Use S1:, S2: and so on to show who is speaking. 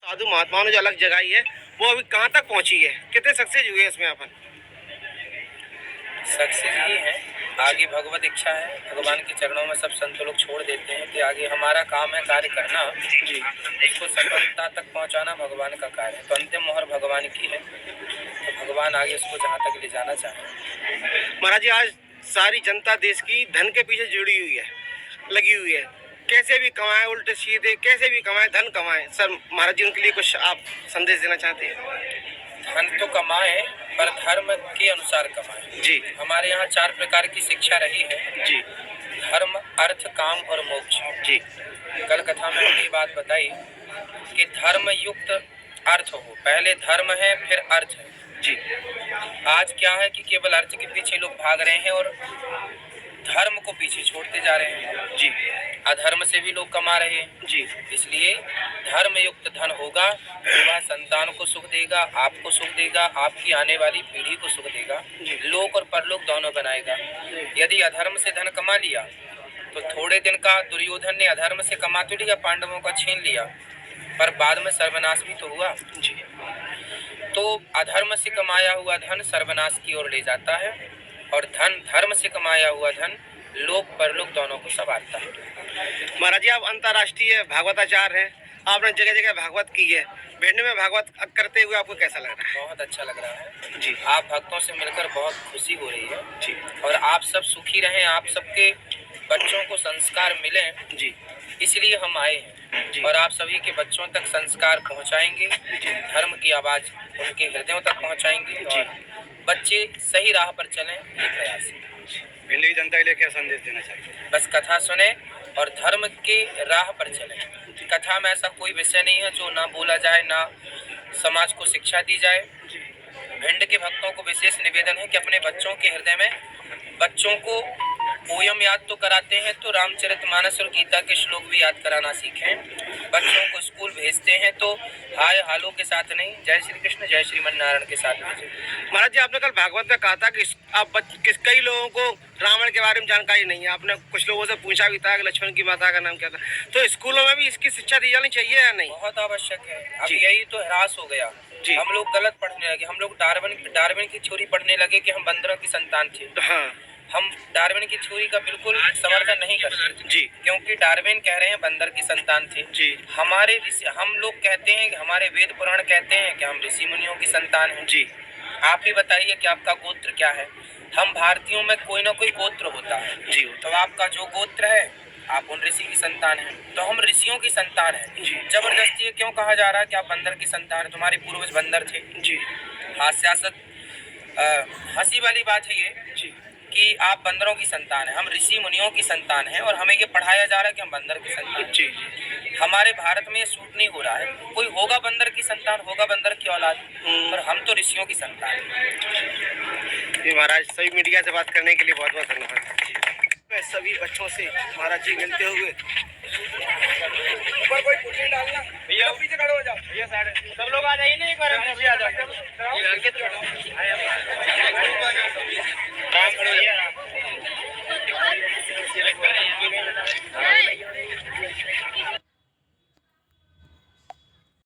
S1: साधु महात्माओं ने जो अलग जगाई है वो अभी कहाँ तक पहुँची है, कितने सक्सेस हुए इसमें अपन?
S2: सक्सेस ही है, आगे भगवत इच्छा है। भगवान के चरणों में सब संत लोग छोड़ देते हैं कि आगे हमारा काम है कार्य करना, उसको सफलता तक पहुंचाना भगवान का कार्य है। तो अंतिम मोहर भगवान की है, तो भगवान आगे उसको जहाँ तक ले जाना चाहे।
S1: महाराज जी, आज सारी जनता देश की धन के पीछे जुड़ी हुई है, लगी हुई है। कैसे भी कमाए, उल्टे सीधे कैसे भी कमाए, धन कमाए। सर महाराज जी, उनके लिए कुछ आप संदेश देना चाहते हैं?
S2: धन तो कमाए पर धर्म के अनुसार कमाए
S1: जी।
S2: हमारे यहाँ 4 प्रकार की शिक्षा रही है
S1: जी।
S2: धर्म, अर्थ, काम और मोक्ष।
S1: जी।
S2: कल कथा में हमने ये बात बताई कि धर्म युक्त अर्थ हो, पहले धर्म है फिर अर्थ है।
S1: जी।
S2: आज क्या है कि केवल अर्थ के पीछे लोग भाग रहे हैं और धर्म को पीछे छोड़ते जा रहे हैं।
S1: जी।
S2: अधर्म से भी लोग कमा रहे हैं।
S1: जी।
S2: इसलिए धर्म युक्त धन होगा तो वह संतान को सुख देगा, आपको सुख देगा, आपकी आने वाली पीढ़ी को सुख देगा, लोक और परलोक दोनों बनाएगा। यदि अधर्म से धन कमा लिया तो थोड़े दिन का दुर्योधन ने अधर्म से कमा तो लिया, पांडवों का छीन लिया, पर बाद में सर्वनाश भी तो हुआ।
S1: जी।
S2: तो अधर्म से कमाया हुआ धन सर्वनाश की ओर ले जाता है और धर्म से कमाया हुआ धन लोक परलोक दोनों को संवारता है।
S1: महाराज जी, आप अंतर्राष्ट्रीय भागवताचार्य हैं, आपने जगह जगह भागवत की है। भिंड में भागवत करते हुए आपको कैसा लग रहा है?
S2: बहुत अच्छा लग रहा है
S1: जी।
S2: आप भक्तों से मिलकर बहुत खुशी हो रही है
S1: जी।
S2: और आप सब सुखी रहें, आप सबके बच्चों को संस्कार मिले
S1: जी,
S2: इसलिए हम आए हैं।
S1: जी।
S2: और आप सभी के बच्चों तक संस्कार पहुंचाएंगे, धर्म की आवाज उनके हृदयों तक पहुंचाएंगे और बच्चे सही राह पर चलें, ये प्रयास है।
S1: भिंड की जनता के लिए क्या संदेश देना चाहिए?
S2: बस कथा सुने और धर्म के राह पर चलें। कथा में ऐसा कोई विषय नहीं है जो ना बोला जाए, ना समाज को शिक्षा दी जाए। भिंड के भक्तों को विशेष निवेदन है कि अपने बच्चों के हृदय में बच्चों को पोयम याद तो कराते हैं तो रामचरितमानस और गीता के श्लोक भी याद कराना सीखें। बच्चों को स्कूल भेजते हैं तो हाय हालो के साथ नहीं, जय श्री कृष्ण जय श्रीमन नारायण के साथ भेजें।
S1: महाराज जी, आपने कल भागवत में कहा था कि आप कई लोगों को रावण के बारे में जानकारी नहीं है। आपने कुछ लोगों से पूछा भी था कि लक्ष्मण की माता का नाम क्या था। तो स्कूलों में भी इसकी शिक्षा दी जानी चाहिए या नहीं?
S2: बहुत आवश्यक है। अब यही तो ह्रास हो गया, हम लोग गलत पढ़ने लगे। हम लोग डार्विन की थ्योरी पढ़ने लगे कि हम बंदरों की संतान थे।
S1: हाँ। हम
S2: डार्विन की थ्योरी का बिल्कुल समर्थन नहीं करते
S1: जी,
S2: क्योंकि डार्विन कह रहे हैं बंदर की संतान थे
S1: जी।
S2: हम लोग कहते हैं कि हमारे वेद पुराण कहते हैं कि हम ऋषि मुनियों की संतान हैं।
S1: जी।
S2: आप ही बताइए कि आपका गोत्र क्या है? हम भारतीयों में कोई ना कोई गोत्र होता है
S1: जी।
S2: तो आपका जो गोत्र है आप उन ऋषि की संतान हैं, तो हम ऋषियों की संतान हैं। जबरदस्ती ये क्यों कहा जा रहा है कि आप बंदर की संतान हैं? तुम्हारे पूर्वज बंदर थे।
S1: जी।
S2: हंसी वाली बात है ये
S1: जी
S2: कि आप बंदरों की संतान हैं, हम ऋषि मुनियों की संतान हैं और हमें ये पढ़ाया जा रहा है कि हम बंदर की संतान हैं।
S1: जी।
S2: हमारे भारत में ये सूट नहीं हो रहा है। कोई होगा बंदर की संतान, होगा बंदर की औलाद, पर हम तो ऋषियों की संतान हैं।
S1: जी महाराज, सभी मीडिया से बात करने के लिए बहुत बहुत धन्यवाद। मैं सभी बच्चों से महाराज जी मिलते हुए ऊपर कोई कुर्सी डालना भैया, पीछे खड़े हो जाओ भैया, साइड सब लोग आ जाइए ना, एक बार अभी आ जाओ।